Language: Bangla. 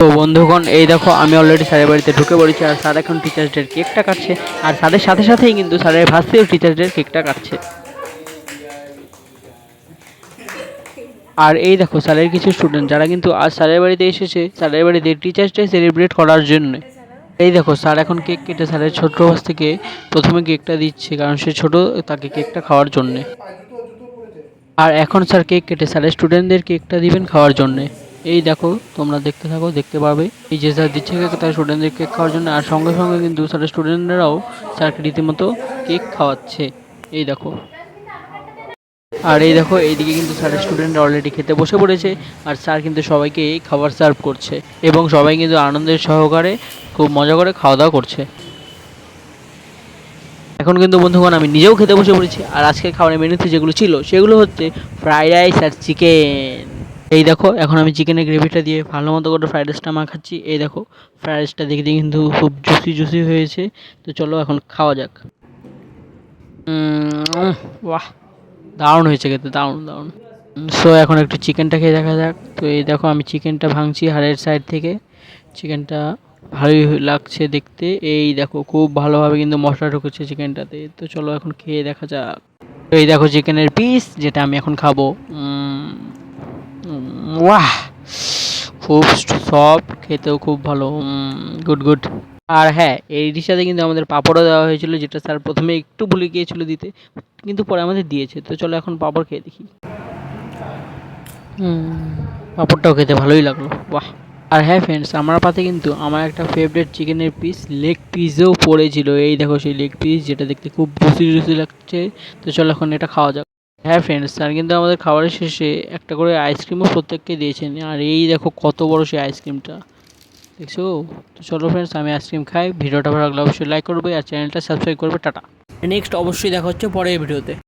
তো বন্ধুগণ, এই দেখো আমি অলরেডি স্যারের বাড়িতে ঢুকে পড়েছি। আর স্যার এখন টিচার্স ডের কেকটা কাটছে। আর স্যারের সাথে সাথেই কিন্তু স্যারের ভাস্তিও টিচার্স ডের কেকটা কাটছে। আর এই দেখো স্যারের কিছু স্টুডেন্ট যারা কিন্তু আজ স্যারের বাড়িতে এসেছে স্যারের বাড়িতে টিচার্স ডে সেলিব্রেট করার জন্য। এই দেখো স্যার এখন কেক কেটে স্যারের ছোট থেকে প্রথমে কেকটা দিচ্ছে, কারণ সে ছোট, তাকে কেকটা খাওয়ার জন্যে। আর এখন স্যার কেক কেটে স্যারের স্টুডেন্টদের কেকটা দিবেন খাওয়ার জন্যে। এই দেখো, তোমরা দেখতে থাকো, দেখতে পাবে এই যে স্যার দিচ্ছে কেক তার স্টুডেন্টদের কেক খাওয়ার জন্য। আর সঙ্গে সঙ্গে কিন্তু স্যারের স্টুডেন্টরাও স্যারকে রীতিমতো কেক খাওয়াচ্ছে। এই দেখো। আর এই দেখো এইদিকে কিন্তু স্যারের স্টুডেন্টরা অলরেডি খেতে বসে পড়েছে। আর স্যার কিন্তু সবাইকে এই খাবার সার্ভ করছে এবং সবাই কিন্তু আনন্দের সহকারে খুব মজা করে খাওয়া দাওয়া করছে। এখন কিন্তু বন্ধুগণ আমি নিজেও খেতে বসে পড়েছি। আর আজকের খাবারের মেনুতে যেগুলো ছিল সেগুলো হচ্ছে ফ্রাইড রাইস আর চিকেন। এই দেখো এখন আমি চিকেনের গ্রেভিটা দিয়ে ভালো মতো করে ফ্রাইড রাইসটা মাখাচ্ছি। এই দেখো ফ্রাইড রাইসটা দেখতে কিন্তু খুব জুসি জুসি হয়েছে। তো চলো এখন খাওয়া যাক। বাহ, দারুণ হয়েছে খেতে, দারুণ দারুণ। সো এখন একটু চিকেনটা খেয়ে দেখা যাক। তো এই দেখো আমি চিকেনটা ভাঙছি হাড়ের সাইড থেকে। চিকেনটা ভালোই লাগছে দেখতে। এই দেখো খুব ভালোভাবে কিন্তু মশলা ঢুকেছে চিকেনটাতে। তো চলো এখন খেয়ে দেখা যাক। তো এই দেখো চিকেনের পিস, যেটা আমি এখন খাবো। ওয়াহ, খুব সফট, খেতেও খুব ভালো। Good good. আর হ্যাঁ, এর সাথে কিন্তু আমাদের পাঁপড়ও দেওয়া হয়েছিল, যেটা স্যার প্রথমে একটু ভুলে গিয়েছিল দিতে, কিন্তু পরে আমাদের দিয়েছে। তো চলো এখন পাঁপড় খেয়ে দেখি। পাঁপড়টাও খেতে ভালোই লাগলো, বাহ। আর হ্যাঁ ফ্রেন্ডস, আমার পাতে কিন্তু আমার একটা ফেভারিট চিকেনের পিস, লেগ পিসও পড়েছিল। এই দেখো সেই লেগ পিস, যেটা দেখতে খুব জুসি জুসি লাগছে। তো চলো এখন এটা খাওয়া যাক। হ্যাঁ ফ্রেন্ডস, স্যার কিন্তু আমাদের খাবারের শেষে একটা করে আইসক্রিমও প্রত্যেককে দিয়েছেন। আর এই দেখো কত বড় সেই আইসক্রিমটা, দেখছো? তো চলো ফ্রেন্ডস, আমি আইসক্রিম খাই। ভিডিওটা ভালো লাগলে অবশ্যই লাইক করবে আর চ্যানেলটা সাবস্ক্রাইব করবে। টাটা। নেক্সট অবশ্যই দেখা হচ্ছে পরের ভিডিওতে।